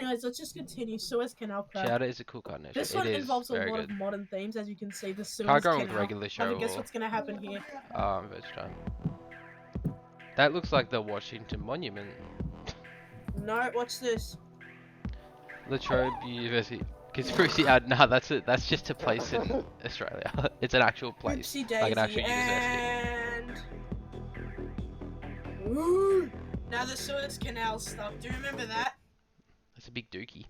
anyways, let's just continue. Suez Canal crab. Chowder is a cool carnation. This It one is involves a very lot good. of modern themes, as you can see. The Suez Can't go Canal. wrong with regular show. Have a guess what's gonna happen here. Let's try. That looks like the Washington Monument. No, watch this. Latrobe University. Conspiracy. Nah, that's it. That's just a place in Australia. It's an actual place, Oopsie like an daisy, actual university. and... Ooh. Now the Suez Canal stuff. Do you remember that? That's a big dookie.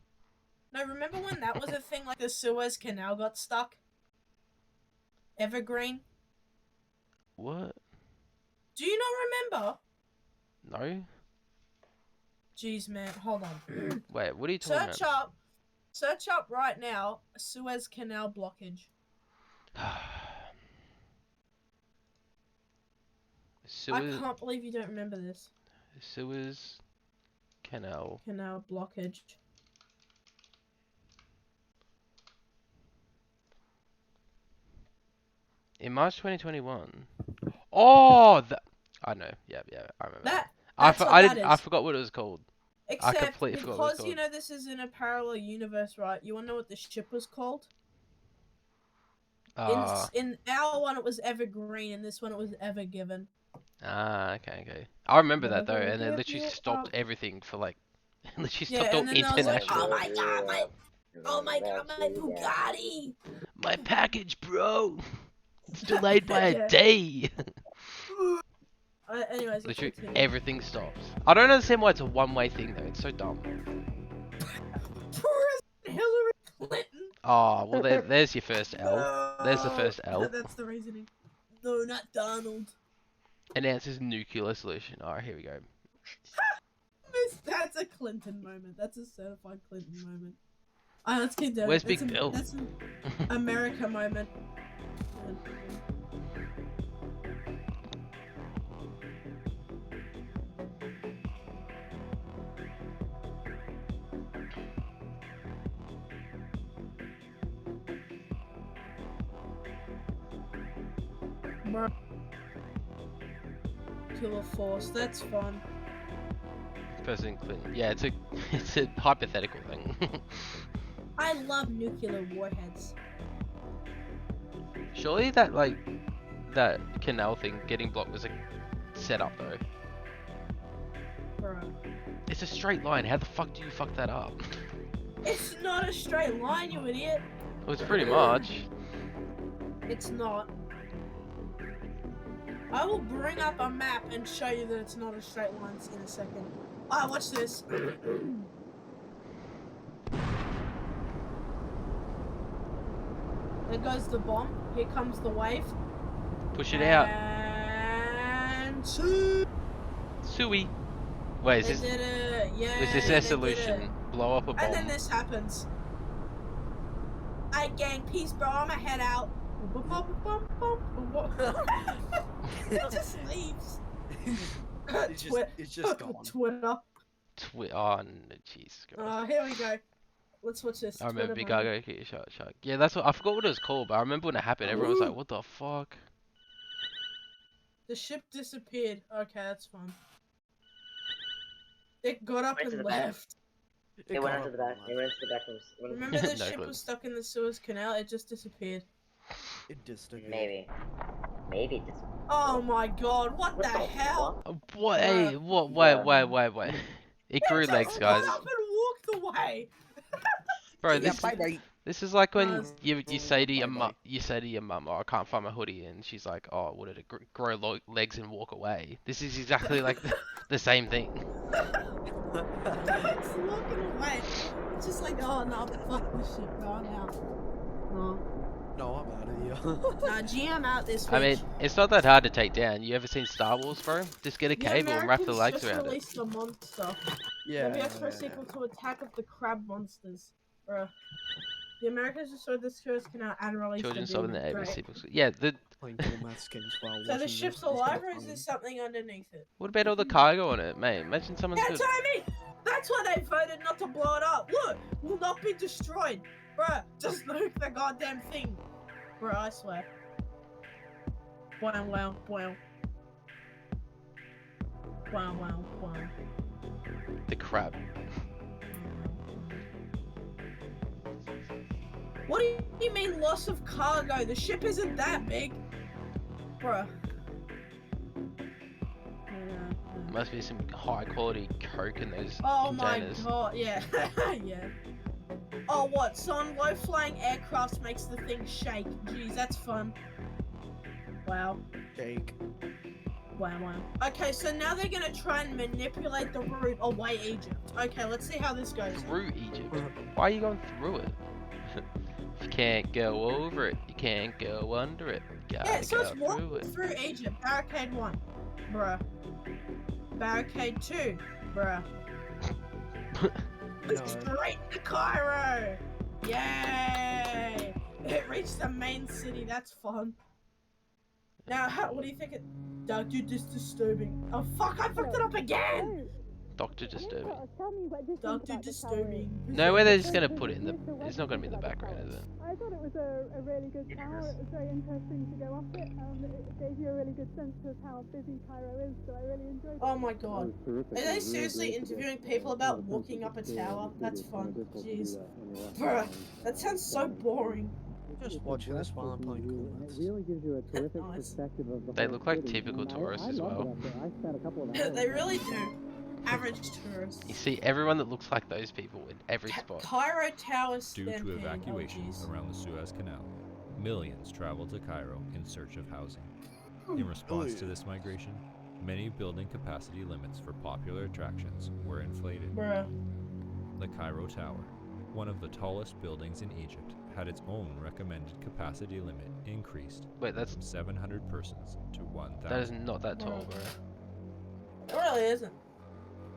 No, remember when that was a thing? Like the Suez Canal got stuck. Evergreen. What? Do you not remember? No. Jeez, man, hold on. Wait, what are you talking about? Search up right now. Suez Canal blockage. Suez... I can't believe you don't remember this. Suez Canal. Canal blockage. In March 2021. Oh, I know. Yeah, I remember. I forgot what it was called. Except I completely forgot what it was because called. you know this is in a parallel universe, right? You wanna know what the ship was called? In our one it was Evergreen, in this one it was Evergiven. Okay. I remember that though, and it literally stopped everything for like, literally stopped all international. Like, oh my god, my Bugatti! My package, bro! It's delayed by a day! Anyways, literally everything stops. I don't understand why it's a one-way thing though, it's so dumb. Hillary Clinton! Oh, well there's your first L. No, there's the first L. That's the reasoning. No, not Donald. Announces nuclear solution. Alright, here we go. That's a Clinton moment. That's a certified Clinton moment. Alright, let's keep doing Where's it. Big Bill? That's an America moment. Killer force, that's fun. President Clinton. Yeah, it's a hypothetical thing. I love nuclear warheads. Surely that canal thing getting blocked was a setup though. Bro. It's a straight line. How the fuck do you fuck that up? It's not a straight line, you idiot. Well, it's pretty much. It's not. I will bring up a map and show you that it's not a straight line in a second. Ah, watch this. There goes the bomb. Here comes the wave. Push it out. And Suey. Wait, is this their solution? Blow up a bomb. And then this happens. Alright, gang, peace, bro. I'ma head out. It just leaves. It's just gone. Twitter. Oh, no, jeez. Here we go. Let's watch this. I remember Big Gago, shark. Yeah, that's what I forgot what it was called, but I remember when it happened. Everyone was like, "What the fuck?" The ship disappeared. Okay, that's fine. It got up and left. It went into the back. It went into the back. Remember the ship was stuck in the Suez Canal? It just disappeared. It disappeared. Maybe it disappeared. Oh my god, what the hell? What? Hey, what? Wait. It grew legs, guys. It just up and walked away. Bro, this is like when you say to your mum, "Oh, I can't find my hoodie," and she's like, "Oh, what did it grow legs and walk away?" This is exactly like the same thing. It's walking away. It's just like, oh no, fuck this shit, bro. I'm out. No, I'm out of here. Nah, G, I'm out this week. I mean, it's not that hard to take down. You ever seen Star Wars, bro? Just get a cable and wrap the legs around it. Released a monster. Yeah. Maybe it's for a sequel to Attack of the Crab Monsters. Bruh. The Americans destroyed the Suez Canal and released Children the solving the demon. ABC books. Yeah, So the ship's alive, or is there something underneath it? What about all the cargo on it, mate? Imagine someone's That's what I mean! That's why they voted not to blow it up! Look! Will not be destroyed! Bruh, just nuke the goddamn thing! Bruh, I swear. Wow, wow, wow. Wow, wow, wow. The crab. What do you mean loss of cargo? The ship isn't that big. Bruh. Must be some high quality coke in those Oh containers. my god, yeah. Yeah. Oh, what? So on low-flying aircrafts makes the thing shake. Jeez, that's fun. Wow. Jake. Wow. Okay, so now they're gonna try and manipulate the route away Egypt. Okay, let's see how this goes. Through Egypt? Why are you going through it? If you can't go over it, you can't go under it. Yeah, so it's go through it. through Egypt. Barricade 1. Bruh. Barricade 2. Bruh. No. Straight to Cairo! Yay! It reached the main city, that's fun. Now, what do you think it... Doctor, this disturbing. Oh fuck, I fucked it up again! Doctor disturbing. Doctor disturbing. No way they're just gonna put it in the... It's not gonna be in the background, is it? I thought it was a really good tower. It was very interesting to go up it. It gave you a really good sense of how busy Cairo is, so I really enjoyed it. Oh my god. Are they seriously interviewing people about walking up a tower? That's fun. Jeez. Bruh, that sounds so boring. Just watching this while I'm playing cool It really gives you a terrific Nice. perspective of the They whole look like city. typical And tourists I as loved well. it up there. I spent a couple of hours They there. really do. Average tourists. You see everyone that looks like those people in every spot. Cairo Towers Due to evacuations around the Suez Canal, millions travel to Cairo in search of housing. In response to this migration, many building capacity limits for popular attractions were inflated. Bruh. The Cairo Tower, one of the tallest buildings in Egypt, had its own recommended capacity limit increased Wait, that's... from 700 persons to 1,000. That is not that tall, bro. It really isn't.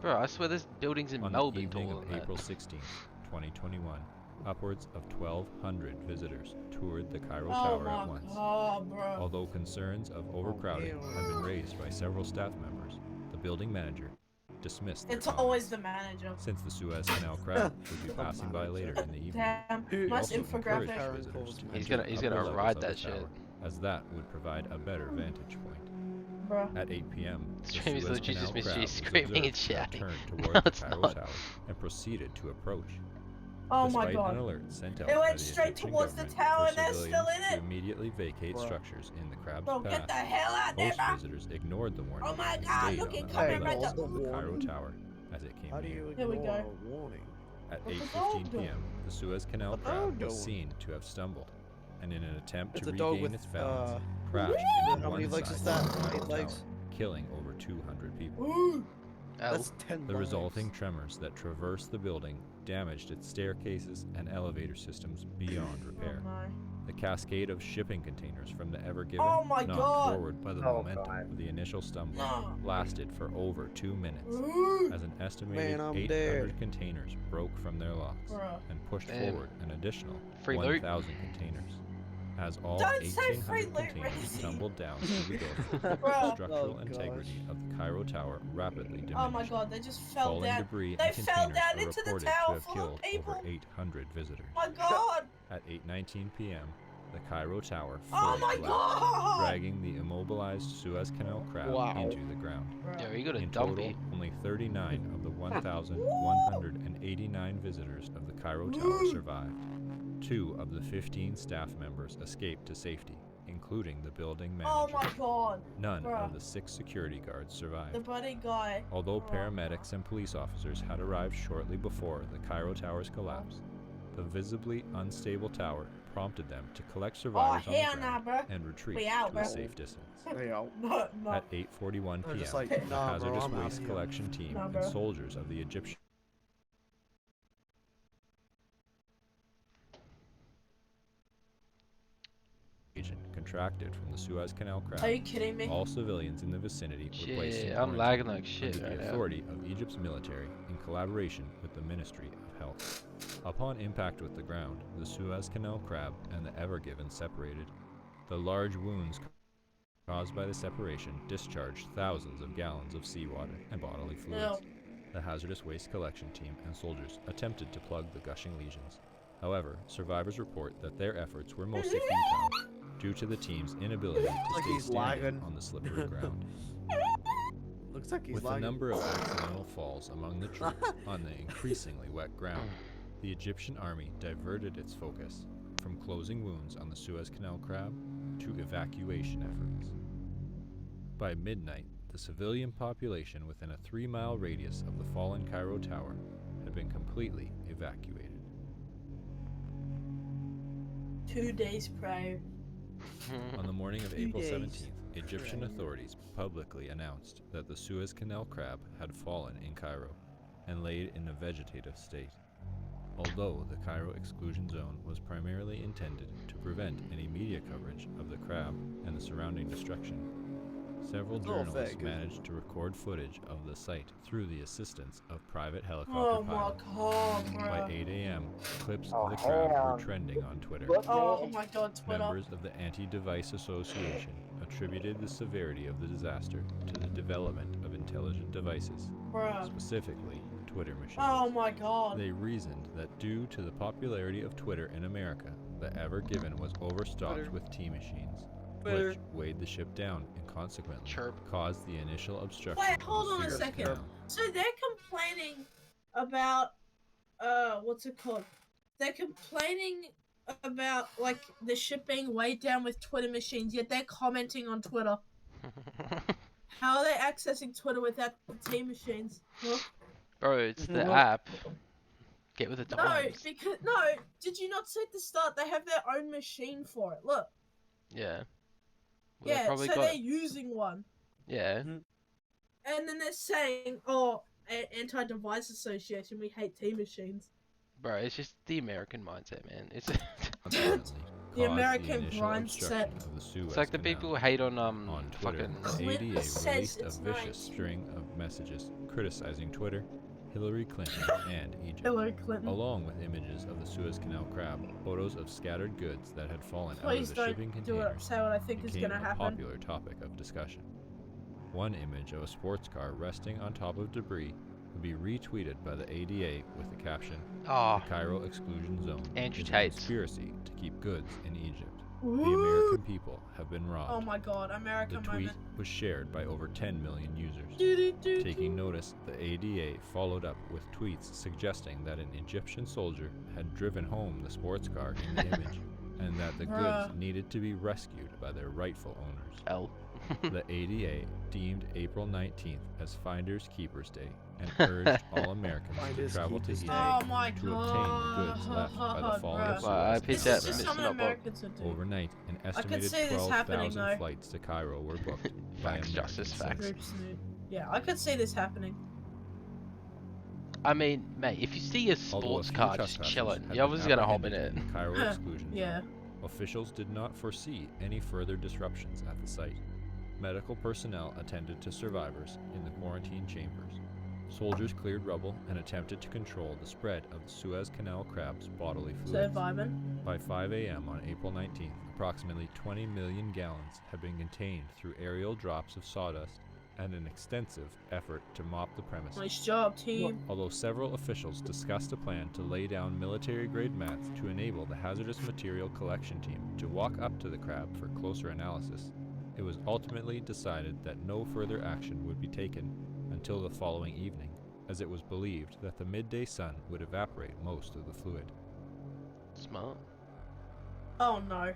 Bro, I swear there's buildings in On Melbourne the evening taller of than April that. 16, 2021, upwards of 1,200 visitors toured the Cairo Oh Tower my at once. god, bro. Although concerns of overcrowding ew. have been raised by several staff members, the building manager dismissed their It's comments. always the manager. Since the Suez Canal crowd would be passing by later in the evening, Damn, He nice also encouraged infographic. visitors to He's enter gonna upper levels ride of the that shit. tower, as that would provide a better vantage point. Bruh. At 8 p.m., the Stream is Suez literally Canal just crowd me was screaming and observed to have shouting. turned No, toward the it's Cairo not. Tower and proceeded to approach. Oh Despite my god. an alert sent out It by went the straight Egyptian towards the government tower for and they're still civilians in to it. immediately vacate Bruh. structures in the crab's Bro, path, get the hell out there, most bro. visitors ignored the warning Oh my and god, stayed look on at the coming upper right levels up. of the Cairo Warning? Tower as it came How do near. you Here we ignore go. a warning? At What the 8:15 dog doing? p.m., the Suez Canal What the crab dog was doing? seen to have stumbled, and in an attempt It's to a dog regain with, its balance, Woo! crashed into How many one legs side is of that? the Cairo 8 legs? Tower, killing over 200 people. Ooh. That's 10 The legs. resulting tremors that traversed the building damaged its staircases and elevator systems beyond repair. Oh my. The cascade of shipping containers from the Ever Given, Oh my knocked God. forward by the Oh momentum God. of the initial stumble, No. lasted for over 2 minutes, Ooh. as an estimated Man, I'm 800 dead. containers broke from their locks Bruh. and pushed Damn. forward an additional Free loot. 1,000 containers. As all Don't say free 1,800 loot, containers Reesy. tumbled down through the building, the Bruh. structural Oh, integrity of the Cairo Tower rapidly diminished. Oh my god, they just fell Falling down. debris They and fell containers down are into the reported tower to have full of killed people. over 800 visitors. My god. At 8:19 p.m., the Cairo Tower Oh fully my collapsed, god. dragging the immobilized Suez Canal crowd Wow. into the ground. Yo, you got a In total, dumpy. only 39 of the 1,189 visitors of the Cairo Tower survived. 2 of the 15 staff members escaped to safety, including the building Oh manager. my god. None bruh. of the 6 security guards survived. The buddy guy. Although Oh. paramedics and police officers had arrived shortly before the Cairo Tower's collapse, the visibly unstable tower prompted them to collect Oh survivors on the hell nah, ground bro. and retreat We out, to a bro. safe distance. Hey, yo. No, no. At 8:41 They're p.m., just like, the nah, bro, hazardous I'm outta waste here. collection team Nah, and bro. soldiers of the Egyptian agent contracted from the Suez Canal Are crowd. you kidding me? All civilians in the vicinity were placed in Shit, I'm quarantine lagging like shit under right the now. authority of Egypt's military in collaboration with the Ministry of Health. Upon impact with the ground, the Suez Canal crab and the Ever Given separated. The large wounds caused by the separation discharged thousands of gallons of seawater and bodily fluids. Ew. The hazardous waste collection team and soldiers attempted to plug the gushing lesions. However, survivors report that their efforts were mostly futile due to the team's inability to Like stay he's standing lagging. on the slippery ground. Looks like he's With the lagging. number of accidental falls among the troops on the increasingly wet ground, the Egyptian army diverted its focus from closing wounds on the Suez Canal crab to evacuation efforts. By midnight, the civilian population within a 3-mile radius of the fallen Cairo Tower had been completely evacuated. 2 days prior. On the morning of April days 17th, Egyptian authorities publicly announced that the Suez Canal crab had fallen in Cairo and laid in a vegetative state. Although the Cairo exclusion zone was primarily intended to prevent any media coverage of the crab and the surrounding destruction, several It's all journalists fake. managed to record footage of the site through the assistance of private helicopter Oh my pilots. god, By bro. 8 a.m., clips Oh, of the crab were hell. trending on Twitter. Oh my god, Twitter. Members of the Anti-Device Association attributed the severity of the disaster to the development of intelligent devices, Bruh. specifically Twitter machines. Oh my god. They reasoned that due to the popularity of Twitter in America, the Ever Given was overstocked Twitter. with T-machines, Twitter. which weighed the ship down and consequently Chirp. caused the initial obstruction Wait, of hold the on a Suez second. Canal. So they're complaining about, what's it called? They're complaining about, like, the ship being weighed down with Twitter machines, yet they're commenting on Twitter. How are they accessing Twitter without the T machines? Huh? Bro, it's the Well- app. Get with the No, times. because, no, did you not see at the start they have their own machine for it? Look. Yeah. Well, they Yeah, probably so got- they're using one. Yeah. And then they're saying, oh, Anti-Device Association, we hate T machines. Bro, it's just the American mindset, man. It's Apparently, The caused American initial mindset. obstruction of the Suez it's like the Canal. people who hate on On Twitter, fucking the ADA says released a it's vicious nice. string of messages criticizing Twitter, Hillary Clinton, and Egypt, Hillary Clinton. along with images of the Suez Canal crab, photos of scattered goods that had fallen out of Please the don't shipping do it. containers Say what I think is became gonna a happen. popular topic of discussion. One image of a sports car resting on top of debris would be retweeted by the ADA with the caption, oh, "The Cairo exclusion zone Andrew is a Tate's. conspiracy to keep goods in Egypt. The Woo! American people have been robbed." Oh my god, The American tweet moment. was shared by over 10 million users. Do-do-do-do. Taking notice, the ADA followed up with tweets suggesting that an Egyptian soldier had driven home the sports car in the image, and that the goods Bruh. needed to be rescued by their rightful owners. L. The ADA deemed April 19th as Finders Keepers Day and urged all Americans to Finders travel to Keepers Egypt Day. Oh my to obtain the goods left by the god, fallen bruh. Suez Well, I Canal. picked This out is just Mr. something Nutbog. Americans would do. Overnight, an estimated see this happening, 12,000 though. flights to Cairo were booked by Facts, justice, American facts. citizens. Groups, yeah, I could see this happening. I mean, mate, if you see a Although sports few car just trespassers chilling, had you're been obviously gonna hop in it. apprehended in the Cairo exclusion zone, Yeah. officials did not foresee any further disruptions at the site. Medical personnel attended to survivors in the quarantine chambers. Soldiers cleared rubble and attempted to control the spread of the Suez Canal crab's bodily So fluids. vibing. By 5 a.m. on April 19th, approximately 20 million gallons had been contained through aerial drops of sawdust and an extensive effort to mop the premises. Nice job, team. Although several officials discussed a plan to lay down military-grade mats to enable the hazardous material collection team to walk up to the crab for closer analysis, it was ultimately decided that no further action would be taken until the following evening, as it was believed that the midday sun would evaporate most of the fluid. Smart. Oh no.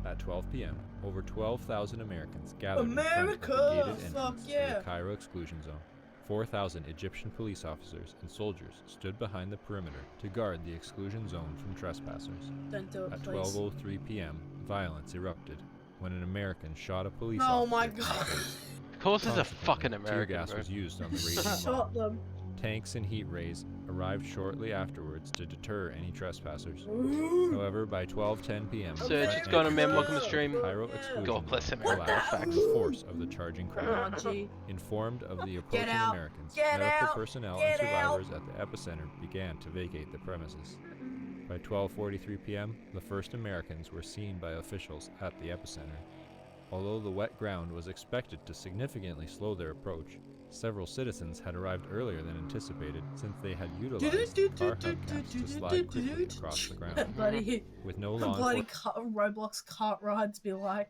At 12 p.m., over 12,000 Americans gathered in front America! of the gated Fuck entrance to yeah! the Cairo exclusion zone. 4,000 Egyptian police officers and soldiers stood behind the perimeter to guard the exclusion zone from trespassers. Don't do it, At please. 12:03 p.m., violence erupted when an American shot a police Oh officer my in the god. face. Of course, it's a Consequently, fucking tear American, gas bro. was used on the raging mob. Shot them. Tanks and heat rays arrived shortly afterwards to deter any trespassers. Ooh. However, by 12:10 p.m., Serge, French it's gone to mem. anti-tank Welcome to stream. Cairo exclusion God bless zone America. collapsed Facts. from the force of the charging Come crowd. on, G. Informed of the approaching out, Americans, get medical out, personnel get and out. survivors at the epicenter began to vacate the premises. By 12:43 p.m., the first Americans were seen by officials at the epicenter. Although the wet ground was expected to significantly slow their approach, several citizens had arrived earlier than anticipated since they had utilized car hubcaps to slide quickly across the ground. Bloody, With no law bloody enforcement, Roblox cart rides be like.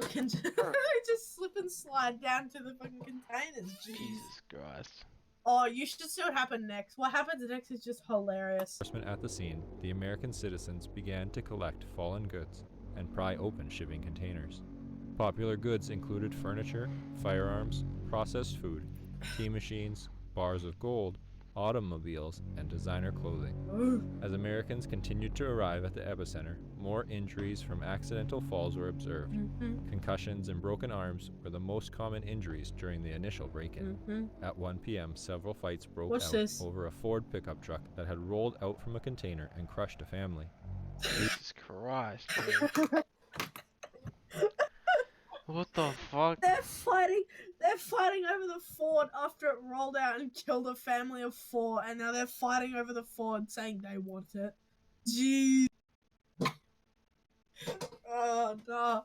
Can just slip and slide down to the fucking containers, jeez. Jesus Christ. Oh, you should see what happened next. What happens next is just hilarious. At the scene, the American citizens began to collect fallen goods and pry open shipping containers. Popular goods included furniture, firearms, processed food, tea machines, bars of gold, automobiles, and designer clothing. As Americans continued to arrive at the epicenter, more injuries from accidental falls were observed. Concussions and broken arms were the most common injuries during the initial break-in. At 1 p.m., several fights broke out over a Ford pickup truck that had rolled out from a container and crushed a family. Jesus Christ, man. What the fuck? They're fighting over the Ford after it rolled out and killed a family of 4, and now they're fighting over the Ford saying they want it. Jeez. Oh no.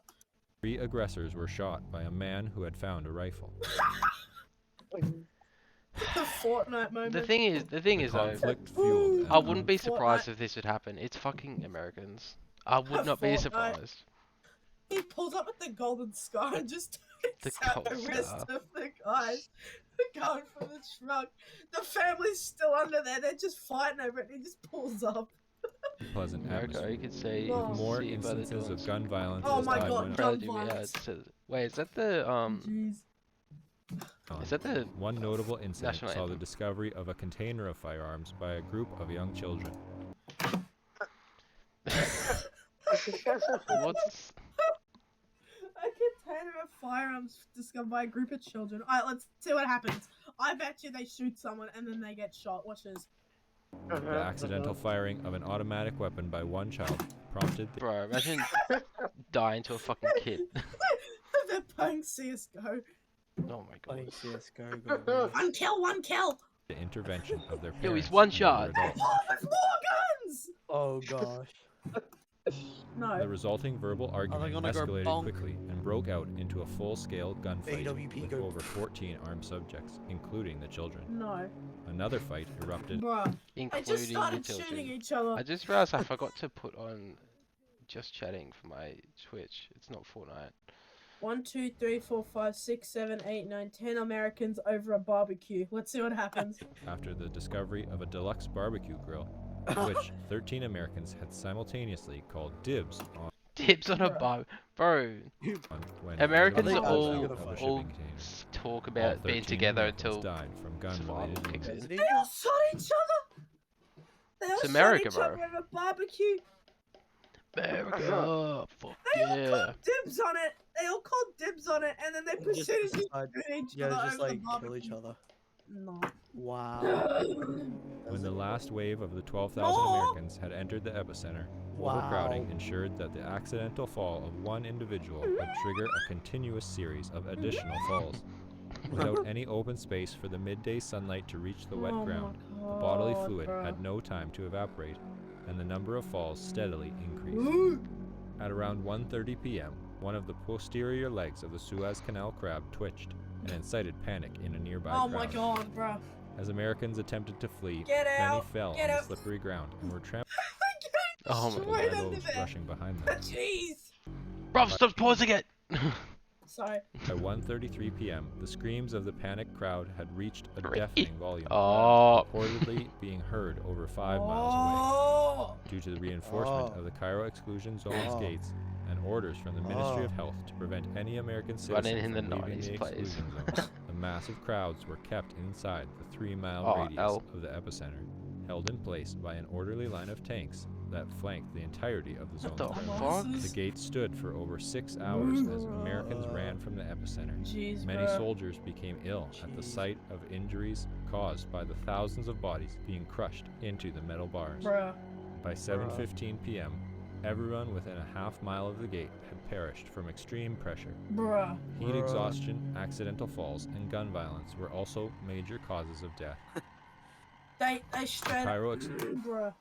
3 aggressors were shot by a man who had found a rifle. The Fortnite moment. The thing is though, Conflict fueled I wouldn't be surprised if this would happen. It's fucking Americans. I would not be Fortnite. surprised. He pulls up with the golden scar and just The takes out the golden rest scar. of the guys going from the truck. The family's still under there. They're just fighting over it. And he just pulls up. Pleasant America, atmosphere. you could say Oh. More see by the instances of doors. gun violence Oh as my time God, went gun on. violence. Wait, is that the Jeez. Is that the One notable incident national saw the anthem? discovery of a container of firearms by a group of young children. what's A container of firearms discovered by a group of children. Alright, let's see what happens. I bet you they shoot someone and then they get shot. Watch this. The accidental firing of an automatic weapon by one child prompted the bro? Imagine dying to a fucking kid. They're playing CSGO. Oh my god. Playing CS:GO. Go. One kill! intervention of their Yo, he's parents. one and shot. older adults. Oh, there's more guns! Oh gosh. No. The resulting verbal argument gonna go escalated bonk? quickly and broke out into a full-scale gunfight AWP with go. over 14 armed subjects, including the children. No. Another fight erupted. Bruh. They Including just the started shooting children. each other. I just realized I forgot to put on just chatting for my Twitch. It's not Fortnite. 1, 2, 3, 4, 5, 6, 7, 8, 9, 10 Americans over a barbecue. Let's see what happens. After the discovery of a deluxe barbecue grill, which 13 Americans had simultaneously called dibs on Dibs on a bar, bro. when Americans another all version of a shipping all container. talk All about being 13 together Americans until died from survival gun-related kicks injuries. in. They all shot each other! They all It's shot America, each bro. other over a barbecue! America, fuck They all yeah. called dibs on it! They all called dibs on it, and then they Just proceeded to decide- shoot each Yeah, other just over like the kill barbecue. each other. No. Wow. When the last wave of the 12,000 No! Americans had entered the epicenter, overcrowding ensured that the accidental fall of one individual would trigger a continuous series of additional falls. Without any open space for the midday sunlight to reach the wet Oh my ground, the bodily God, fluid bruh. had no time to evaporate, and the number of falls steadily increased. Ooh. At around 1:30 p.m., one of the posterior legs of the Suez Canal crab twitched and incited panic in a nearby Oh crowd. my god, bruh. As Americans attempted to flee, Get many out! fell Get on the out! slippery ground and were trampled Oh my Right by under those there. rushing behind them. Jeez! Bro, stop pausing it! Sorry. By 1:33 p.m., the screams of the panicked crowd had reached a deafening volume, Oh, reportedly being heard over 5 miles Oh! away. Due to the reinforcement of the Cairo exclusion zone's gates and orders from the Ministry of Health to prevent any American citizens running in the from leaving 90s, the please. exclusion zone, the massive crowds were kept inside the 3-mile Oh, radius L. of the epicenter, held in place by an orderly line of tanks that flanked the entirety of the what the zone's fuck? area. The gates stood for over 6 hours as Americans ran from the epicenter. Jeez, Many bruh. soldiers became ill at the sight of injuries caused by the thousands of bodies being crushed into the metal bars. Bruh. By 7:15 p.m., everyone within a half-mile of the gate had perished from extreme pressure. Bruh. Heat exhaustion, accidental falls, and gun violence were also major causes of death. They straight up. Cairo Bruh.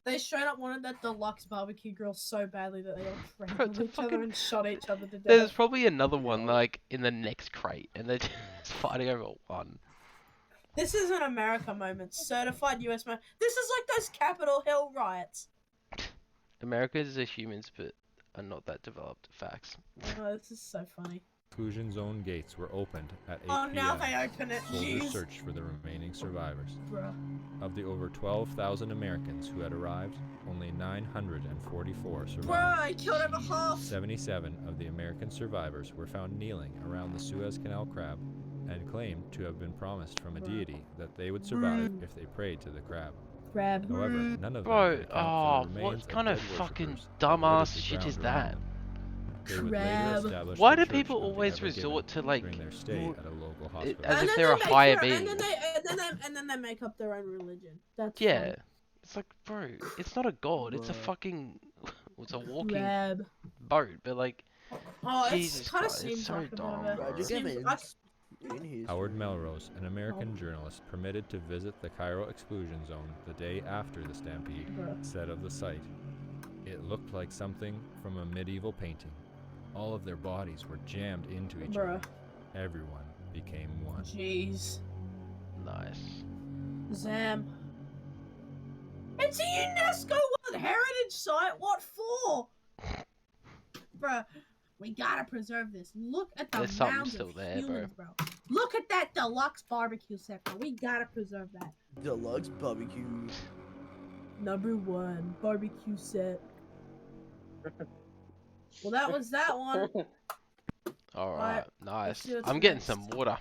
They straight up wanted that deluxe barbecue grill so badly that they all trampled Bro, each other fucking- and shot each other to There's death. probably another one like in the next crate, and they're just fighting over one. This is an America moment. Certified US moment. This is like those Capitol Hill riots. Americans are humans, but are not that developed. Facts. Oh, this is so funny. exclusion zone gates were opened at 8 Oh, now p.m. they open it. Soldiers Jeez. searched for the remaining survivors. Bruh. Of the over 12,000 Americans who had arrived, only 944 survived. Bruh, I killed over half. 77 of the American survivors were found kneeling around the Suez Canal crab and claimed to have been promised from a deity that they would survive if they prayed to the crab. Crab. However, none of them Bro, could account for the remains what kind of dead fucking worshippers that littered dumbass the shit ground is around that? them. They would Crab. later establish Why the do Church people of the always Ever Given resort to like during their stay at a local hospital. as And if then they're they a make higher their- being? And then they make up their own religion. That's Yeah. fun. It's like, bro, it's not a god, it's a Bruh. fucking it's a walking Crab. boat, but like Oh, Jesus it kind of Christ, it's seems so like a bit of dumb, a- bro. Right, just seems give it like- in his Howard room. Melrose, an American Oh. journalist permitted to visit the Cairo exclusion zone the day after the stampede, Bruh. said of the site, "It looked like something from a medieval painting. All of their bodies were jammed into each other. Everyone became one." Jeez. Nice. Zam. It's a UNESCO World Heritage Site. What for? Bruh, we gotta preserve this. Look at the There's something mounds still of there, humans, bro. Look at that deluxe barbecue set, bro. We gotta preserve that. Deluxe barbecue. Number 1 barbecue set. Well, that was that one. Alright, nice. see what's I'm getting next. some water.